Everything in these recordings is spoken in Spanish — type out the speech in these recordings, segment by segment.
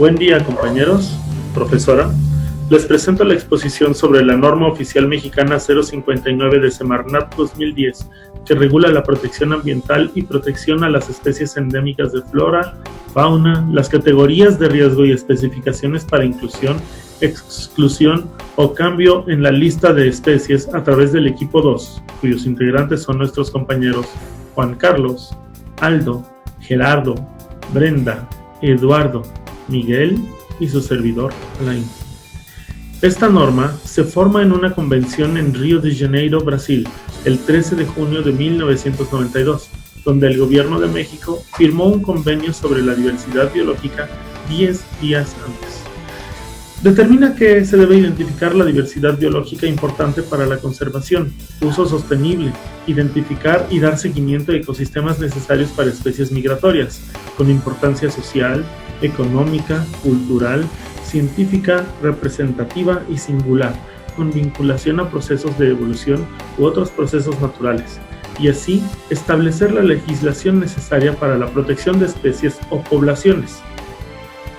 Buen día, compañeros, profesora. Les presento la exposición sobre la norma oficial mexicana 059 de Semarnat 2010, que regula la protección ambiental y protección a las especies endémicas de flora, fauna, las categorías de riesgo y especificaciones para inclusión, exclusión o cambio en la lista de especies a través del equipo 2, cuyos integrantes son nuestros compañeros Juan Carlos, Aldo, Gerardo, Brenda, Eduardo, Miguel y su servidor, Alain. Esta norma se forma en una convención en Río de Janeiro, Brasil, el 13 de junio de 1992, donde el Gobierno de México firmó un convenio sobre la diversidad biológica 10 días antes. Determina que se debe identificar la diversidad biológica importante para la conservación, uso sostenible, identificar y dar seguimiento a ecosistemas necesarios para especies migratorias, con importancia social, económica, cultural, científica, representativa y singular, con vinculación a procesos de evolución u otros procesos naturales, y así establecer la legislación necesaria para la protección de especies o poblaciones.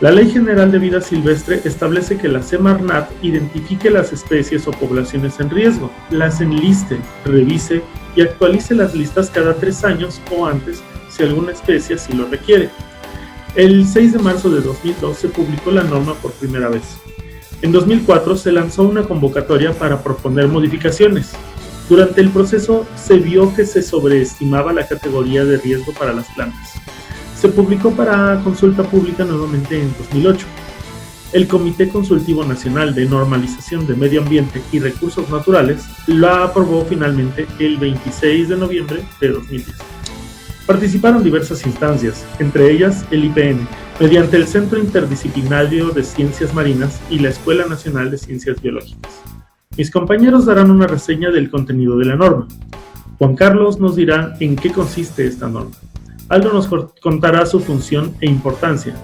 La Ley General de Vida Silvestre establece que la Semarnat identifique las especies o poblaciones en riesgo, las enliste, revise y actualice las listas cada 3 años o antes si alguna especie así lo requiere. El 6 de marzo de 2002 se publicó la norma por primera vez. En 2004 se lanzó una convocatoria para proponer modificaciones. Durante el proceso se vio que se sobreestimaba la categoría de riesgo para las plantas. Se publicó para consulta pública nuevamente en 2008. El Comité Consultivo Nacional de Normalización de Medio Ambiente y Recursos Naturales la aprobó finalmente el 26 de noviembre de 2010. Participaron diversas instancias, entre ellas el IPN, mediante el Centro Interdisciplinario de Ciencias Marinas y la Escuela Nacional de Ciencias Biológicas. Mis compañeros darán una reseña del contenido de la norma. Juan Carlos nos dirá en qué consiste esta norma. Aldo nos contará su función e importancia.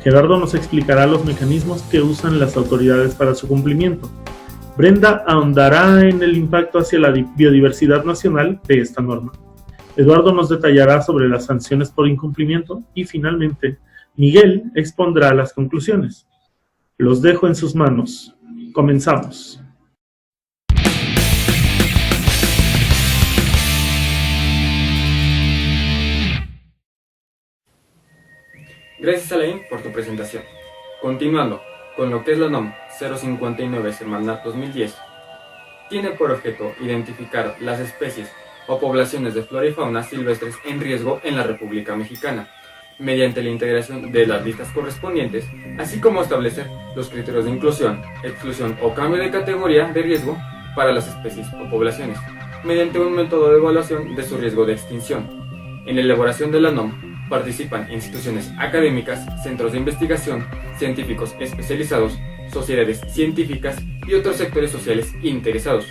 Gerardo nos explicará los mecanismos que usan las autoridades para su cumplimiento. Brenda ahondará en el impacto hacia la biodiversidad nacional de esta norma. Eduardo nos detallará sobre las sanciones por incumplimiento y finalmente Miguel expondrá las conclusiones. Los dejo en sus manos. Comenzamos. Gracias, Alain, por tu presentación. Continuando con lo que es la NOM 059 Semarnat 2010, tiene por objeto identificar las especies o poblaciones de flora y fauna silvestres en riesgo en la República Mexicana, mediante la integración de las listas correspondientes, así como establecer los criterios de inclusión, exclusión o cambio de categoría de riesgo para las especies o poblaciones, mediante un método de evaluación de su riesgo de extinción. En la elaboración de la NOM participan instituciones académicas, centros de investigación, científicos especializados, sociedades científicas y otros sectores sociales interesados.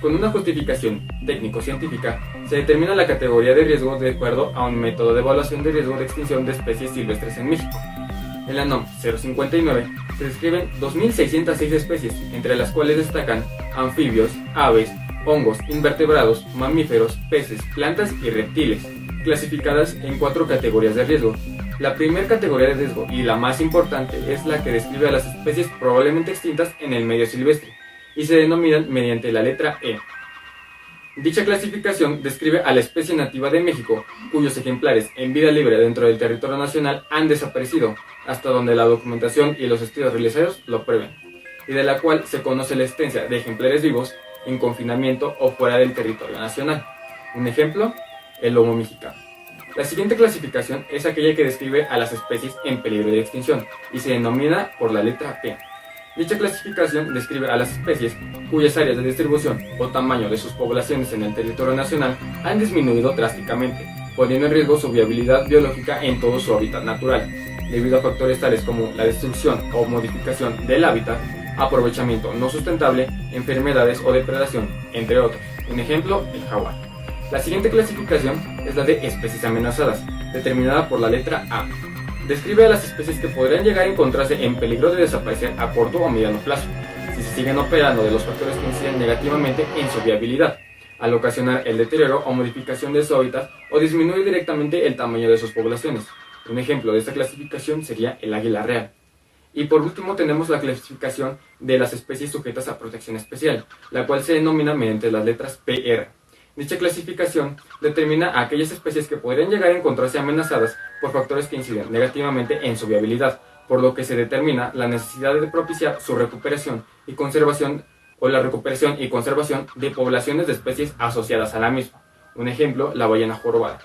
Con una justificación técnico-científica, se determina la categoría de riesgo de acuerdo a un método de evaluación de riesgo de extinción de especies silvestres en México. En la NOM 059 se describen 2.606 especies, entre las cuales destacan anfibios, aves, hongos, invertebrados, mamíferos, peces, plantas y reptiles, clasificadas en 4 categorías de riesgo. La primera categoría de riesgo y la más importante es la que describe a las especies probablemente extintas en el medio silvestre y se denominan mediante la letra E. Dicha clasificación describe a la especie nativa de México, cuyos ejemplares en vida libre dentro del territorio nacional han desaparecido, hasta donde la documentación y los estudios realizados lo prueben, y de la cual se conoce la existencia de ejemplares vivos en confinamiento o fuera del territorio nacional. Un ejemplo, el lobo mexicano. La siguiente clasificación es aquella que describe a las especies en peligro de extinción y se denomina por la letra P. Dicha clasificación describe a las especies cuyas áreas de distribución o tamaño de sus poblaciones en el territorio nacional han disminuido drásticamente, poniendo en riesgo su viabilidad biológica en todo su hábitat natural, debido a factores tales como la destrucción o modificación del hábitat, aprovechamiento no sustentable, enfermedades o depredación, entre otros. Un ejemplo, el jaguar. La siguiente clasificación es la de especies amenazadas, determinada por la letra A. Describe a las especies que podrían llegar a encontrarse en peligro de desaparecer a corto o mediano plazo, si se siguen operando de los factores que inciden negativamente en su viabilidad, al ocasionar el deterioro o modificación de su hábitat o disminuir directamente el tamaño de sus poblaciones. Un ejemplo de esta clasificación sería el águila real. Y por último tenemos la clasificación de las especies sujetas a protección especial, la cual se denomina mediante las letras PR. Dicha clasificación determina a aquellas especies que podrían llegar a encontrarse amenazadas por factores que inciden negativamente en su viabilidad, por lo que se determina la necesidad de propiciar su recuperación y conservación o la recuperación y conservación de poblaciones de especies asociadas a la misma. Un ejemplo, la ballena jorobada.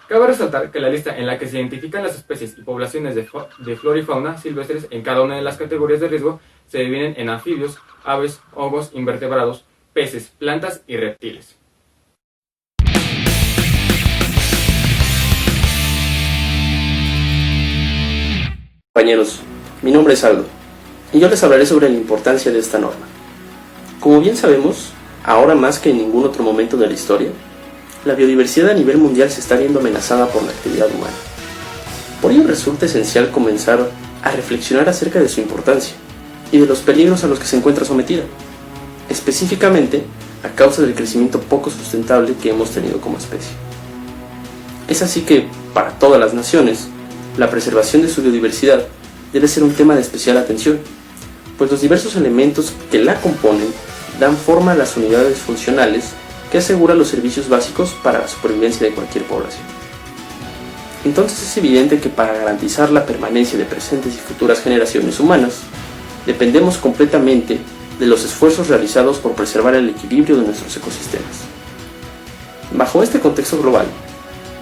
Cabe resaltar que la lista en la que se identifican las especies y poblaciones de flora y fauna silvestres en cada una de las categorías de riesgo se dividen en anfibios, aves, hongos, invertebrados, peces, plantas y reptiles. Compañeros, mi nombre es Aldo y yo les hablaré sobre la importancia de esta norma. Como bien sabemos, ahora más que en ningún otro momento de la historia, la biodiversidad a nivel mundial se está viendo amenazada por la actividad humana. Por ello resulta esencial comenzar a reflexionar acerca de su importancia y de los peligros a los que se encuentra sometida, específicamente a causa del crecimiento poco sustentable que hemos tenido como especie. Es así que, para todas las naciones, la preservación de su biodiversidad debe ser un tema de especial atención, pues los diversos elementos que la componen dan forma a las unidades funcionales que aseguran los servicios básicos para la supervivencia de cualquier población. Entonces es evidente que para garantizar la permanencia de presentes y futuras generaciones humanas, dependemos completamente de los esfuerzos realizados por preservar el equilibrio de nuestros ecosistemas. Bajo este contexto global,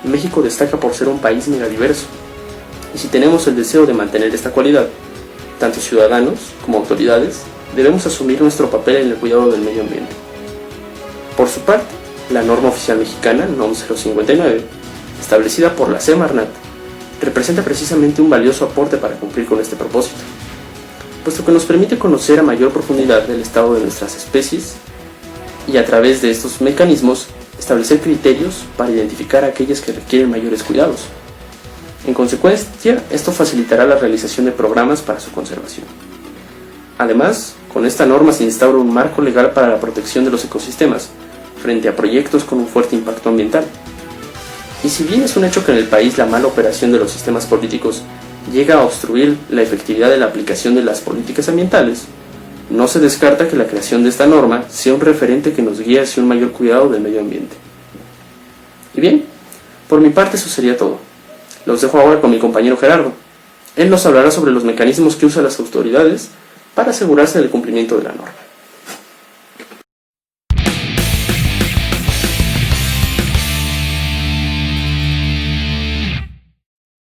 México destaca por ser un país megadiverso, y si tenemos el deseo de mantener esta cualidad, tanto ciudadanos como autoridades debemos asumir nuestro papel en el cuidado del medio ambiente. Por su parte, la norma oficial mexicana, NOM 059, establecida por la Semarnat, representa precisamente un valioso aporte para cumplir con este propósito, puesto que nos permite conocer a mayor profundidad el estado de nuestras especies y a través de estos mecanismos establecer criterios para identificar aquellas que requieren mayores cuidados. En consecuencia, esto facilitará la realización de programas para su conservación. Además, con esta norma se instaura un marco legal para la protección de los ecosistemas frente a proyectos con un fuerte impacto ambiental. Y si bien es un hecho que en el país la mala operación de los sistemas políticos llega a obstruir la efectividad de la aplicación de las políticas ambientales, no se descarta que la creación de esta norma sea un referente que nos guíe hacia un mayor cuidado del medio ambiente. Y bien, por mi parte eso sería todo. Los dejo ahora con mi compañero Gerardo. Él nos hablará sobre los mecanismos que usan las autoridades para asegurarse del cumplimiento de la norma.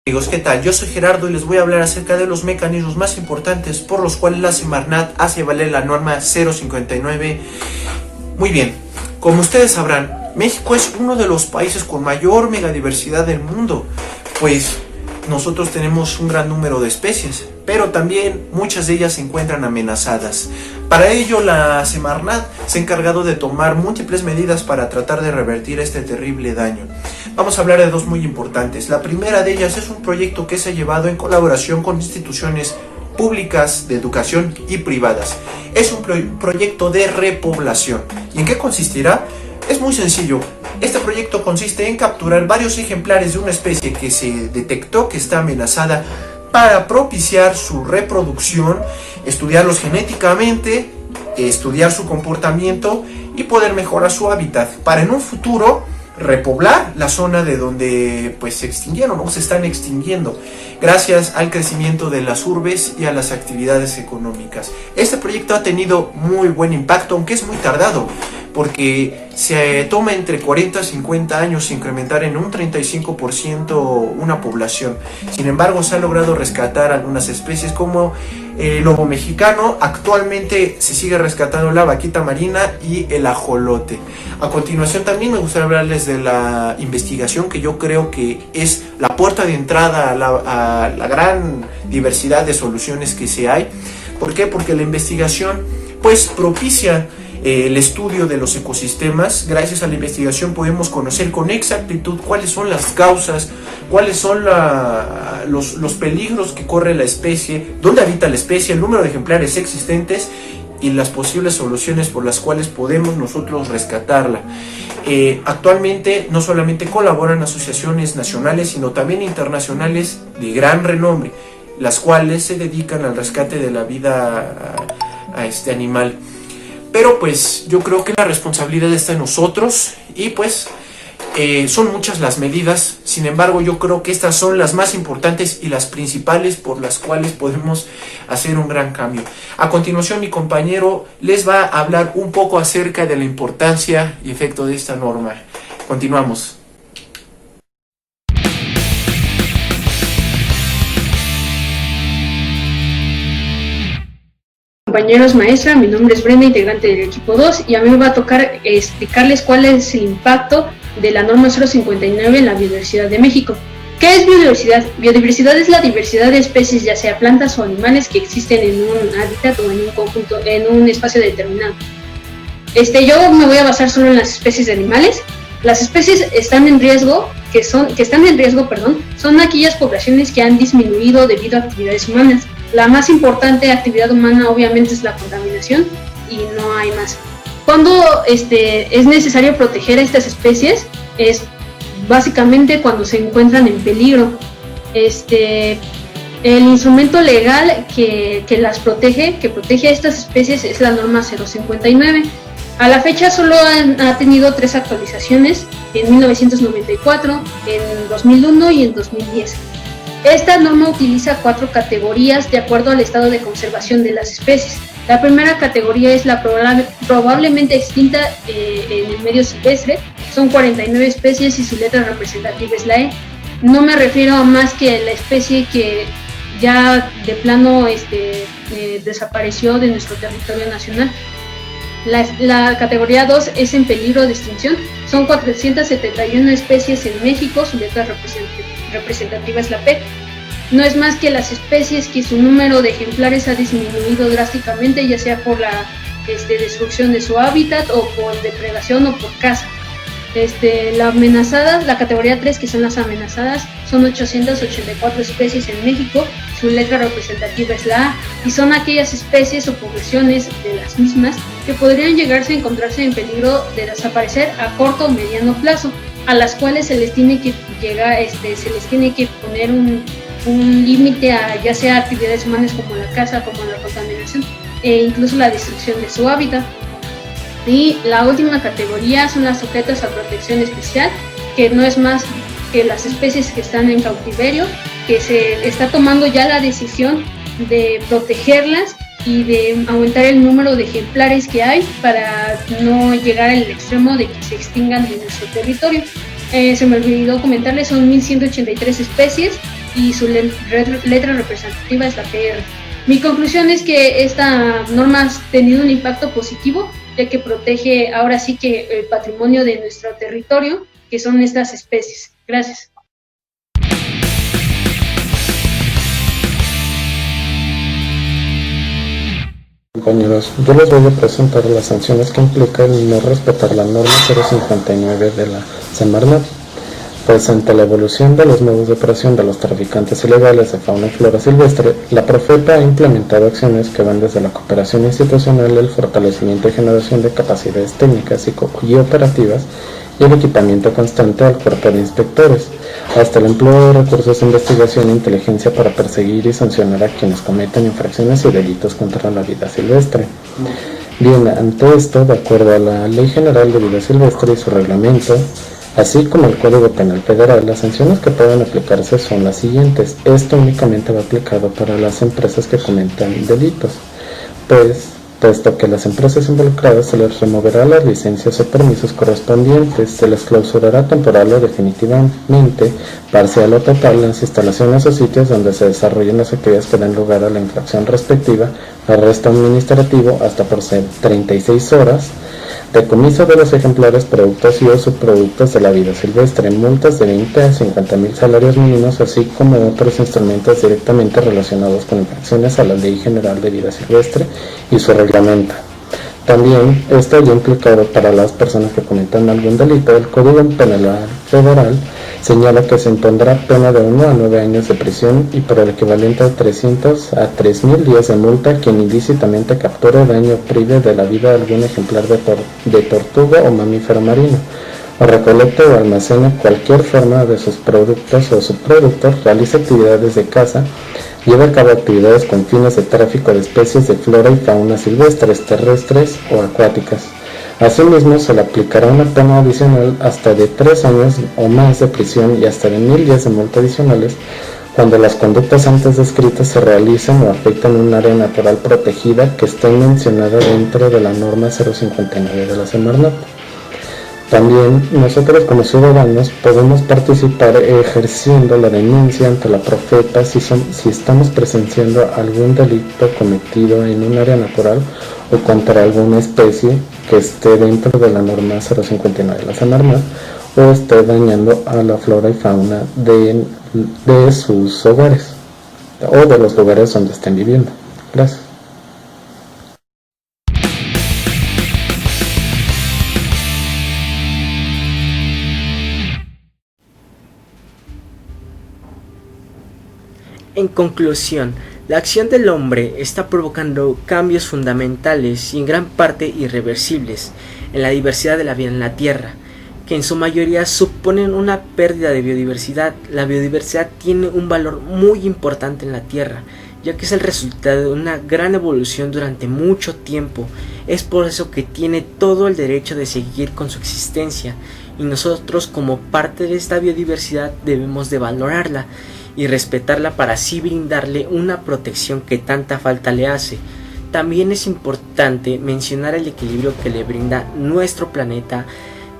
Amigos, ¿qué tal? Yo soy Gerardo y les voy a hablar acerca de los mecanismos más importantes por los cuales la Semarnat hace valer la norma 059. Muy bien, como ustedes sabrán, México es uno de los países con mayor megadiversidad del mundo, pues nosotros tenemos un gran número de especies, pero también muchas de ellas se encuentran amenazadas. Para ello, la Semarnat se ha encargado de tomar múltiples medidas para tratar de revertir este terrible daño. Vamos a hablar de dos muy importantes. La primera de ellas es un proyecto que se ha llevado en colaboración con instituciones públicas de educación y privadas. Es un proyecto de repoblación. ¿Y en qué consistirá? Es muy sencillo. Este proyecto consiste en capturar varios ejemplares de una especie que se detectó que está amenazada para propiciar su reproducción, estudiarlos genéticamente, estudiar su comportamiento y poder mejorar su hábitat para en un futuro repoblar la zona de donde pues se extinguieron o se están extinguiendo gracias al crecimiento de las urbes y a las actividades económicas. Este proyecto ha tenido muy buen impacto, aunque es muy tardado, porque se toma entre 40 a 50 años incrementar en un 35% una población. Sin embargo, se ha logrado rescatar algunas especies como el lobo mexicano. Actualmente se sigue rescatando la vaquita marina y el ajolote. A continuación también me gustaría hablarles de la investigación, que yo creo que es la puerta de entrada a la gran diversidad de soluciones que se hay. ¿Por qué? Porque la investigación pues propicia el estudio de los ecosistemas. Gracias a la investigación podemos conocer con exactitud cuáles son las causas, cuáles son los peligros que corre la especie, dónde habita la especie, el número de ejemplares existentes y las posibles soluciones por las cuales podemos nosotros rescatarla. Actualmente no solamente colaboran asociaciones nacionales, sino también internacionales de gran renombre. las cuales se dedican al rescate de la vida a este animal. Pero pues yo creo que la responsabilidad está en nosotros y pues son muchas las medidas. Sin embargo, yo creo que estas son las más importantes y las principales por las cuales podemos hacer un gran cambio. A continuación, mi compañero les va a hablar un poco acerca de la importancia y efecto de esta norma. Continuamos. Compañeros, maestra, mi nombre es Brenda, integrante del equipo 2, y a mí me va a tocar explicarles cuál es el impacto de la norma 059 en la biodiversidad de México. ¿Qué es biodiversidad? Biodiversidad es la diversidad de especies, ya sea plantas o animales, que existen en un hábitat o en un conjunto, en un espacio determinado. Yo me voy a basar solo en las especies de animales. Las especies están en riesgo, son aquellas poblaciones que han disminuido debido a actividades humanas. La más importante actividad humana obviamente es la contaminación y no hay más. Cuando es necesario proteger a estas especies es básicamente cuando se encuentran en peligro. El instrumento legal que protege a estas especies es la norma 059. A la fecha solo ha tenido 3 actualizaciones, en 1994, en 2001 y en 2010. Esta norma utiliza 4 categorías de acuerdo al estado de conservación de las especies. La primera categoría es la probablemente extinta en el medio silvestre. Son 49 especies y su letra representativa es la E. No me refiero a más que la especie que ya de plano desapareció de nuestro territorio nacional. La categoría 2 es en peligro de extinción. Son 471 especies en México, su letra representativa es la P. No es más que las especies que su número de ejemplares ha disminuido drásticamente, ya sea por la destrucción de su hábitat o por depredación o por caza. La categoría 3, que son las amenazadas, son 884 especies en México, su letra representativa es la A, y son aquellas especies o poblaciones de las mismas que podrían llegarse a encontrarse en peligro de desaparecer a corto o mediano plazo, a las cuales se les tiene que poner un límite a ya sea actividades humanas como la caza, como la contaminación e incluso la destrucción de su hábitat. Y la última categoría son las sujetas a protección especial, que no es más que las especies que están en cautiverio, que se está tomando ya la decisión de protegerlas y de aumentar el número de ejemplares que hay para no llegar al extremo de que se extingan de nuestro territorio. Se me olvidó comentarles, son 1183 especies y su letra representativa es la PR. Mi conclusión es que esta norma ha tenido un impacto positivo, ya que protege ahora sí que el patrimonio de nuestro territorio, que son estas especies. Gracias. Compañeros, yo les voy a presentar las sanciones que implica el no respetar la norma 059 de la Semarnat. Pues ante la evolución de los modos de operación de los traficantes ilegales de fauna y flora silvestre, la Profepa ha implementado acciones que van desde la cooperación institucional, el fortalecimiento y generación de capacidades técnicas y operativas y el equipamiento constante al cuerpo de inspectores, hasta el empleo de recursos de investigación e inteligencia para perseguir y sancionar a quienes cometen infracciones y delitos contra la vida silvestre. Bien, ante esto, de acuerdo a la Ley General de Vida Silvestre y su reglamento, así como el Código Penal Federal, las sanciones que pueden aplicarse son las siguientes. Esto únicamente va aplicado para las empresas que cometan delitos, puesto que a las empresas involucradas se les removerá las licencias o permisos correspondientes, se les clausurará temporal o definitivamente, parcial o total, las instalaciones o sitios donde se desarrollen las actividades que den lugar a la infracción respectiva, arresto administrativo hasta por 36 horas, decomiso de los ejemplares, productos y o subproductos de la vida silvestre, multas de 20 a 50,000 salarios mínimos, así como otros instrumentos directamente relacionados con infracciones a la Ley General de Vida Silvestre y su reglamento. También esto ya implicado para las personas que cometan algún delito. El Código Penal Federal señala que se impondrá pena de 1 a 9 años de prisión y por el equivalente a 300 a 3,000 días de multa a quien ilícitamente capture, daño o prive de la vida algún ejemplar de tortuga o mamífero marino, o recolecte o almacene cualquier forma de sus productos o subproductos, realice actividades de caza, lleva a cabo actividades con fines de tráfico de especies de flora y fauna silvestres, terrestres o acuáticas. Asimismo, se le aplicará una pena adicional hasta de 3 años o más de prisión y hasta de 1,000 días de multa adicionales cuando las conductas antes descritas se realicen o afecten un área natural protegida que esté mencionada dentro de la norma 059 de la Semarnat. También nosotros como ciudadanos podemos participar ejerciendo la denuncia ante la Profepa si estamos presenciando algún delito cometido en un área natural o contra alguna especie que esté dentro de la norma 059 de la Semarnat o esté dañando a la flora y fauna de sus hogares o de los lugares donde estén viviendo. Gracias. En conclusión, la acción del hombre está provocando cambios fundamentales y en gran parte irreversibles en la diversidad de la vida en la Tierra, que en su mayoría suponen una pérdida de biodiversidad. La biodiversidad tiene un valor muy importante en la Tierra, ya que es el resultado de una gran evolución durante mucho tiempo. Es por eso que tiene todo el derecho de seguir con su existencia, y nosotros como parte de esta biodiversidad debemos de valorarla y respetarla para así brindarle una protección que tanta falta le hace. También es importante mencionar el equilibrio que le brinda nuestro planeta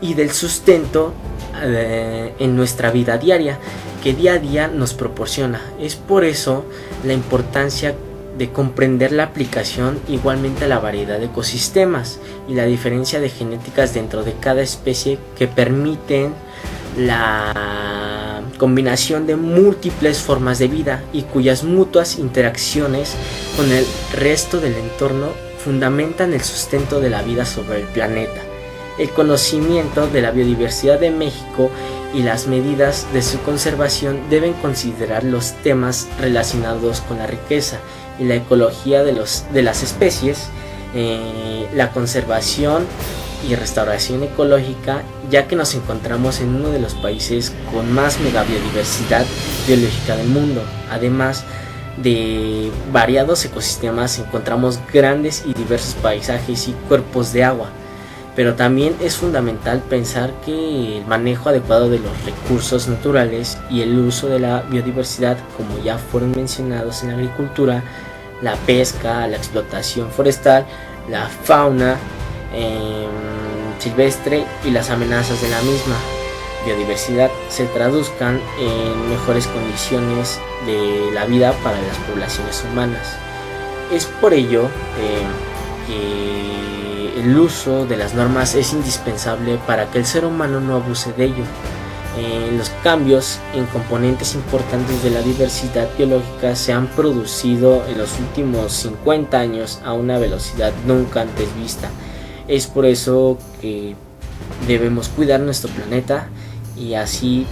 y del sustento en nuestra vida diaria, que día a día nos proporciona. Es por eso la importancia de comprender la aplicación igualmente a la variedad de ecosistemas y la diferencia de genéticas dentro de cada especie que permiten la combinación de múltiples formas de vida y cuyas mutuas interacciones con el resto del entorno fundamentan el sustento de la vida sobre el planeta. El conocimiento de la biodiversidad de México y las medidas de su conservación deben considerar los temas relacionados con la riqueza y la ecología de las especies, la conservación y restauración ecológica, ya que nos encontramos en uno de los países con más megabiodiversidad biológica del mundo. Además de variados ecosistemas, encontramos grandes y diversos paisajes y cuerpos de agua. Pero también es fundamental pensar que el manejo adecuado de los recursos naturales y el uso de la biodiversidad, como ya fueron mencionados en la agricultura, la pesca, la explotación forestal, la fauna silvestre y las amenazas de la misma biodiversidad se traduzcan en mejores condiciones de la vida para las poblaciones humanas. Es por ello que el uso de las normas es indispensable para que el ser humano no abuse de ello. Los cambios en componentes importantes de la diversidad biológica se han producido en los últimos 50 años a una velocidad nunca antes vista. Es por eso que debemos cuidar nuestro planeta y así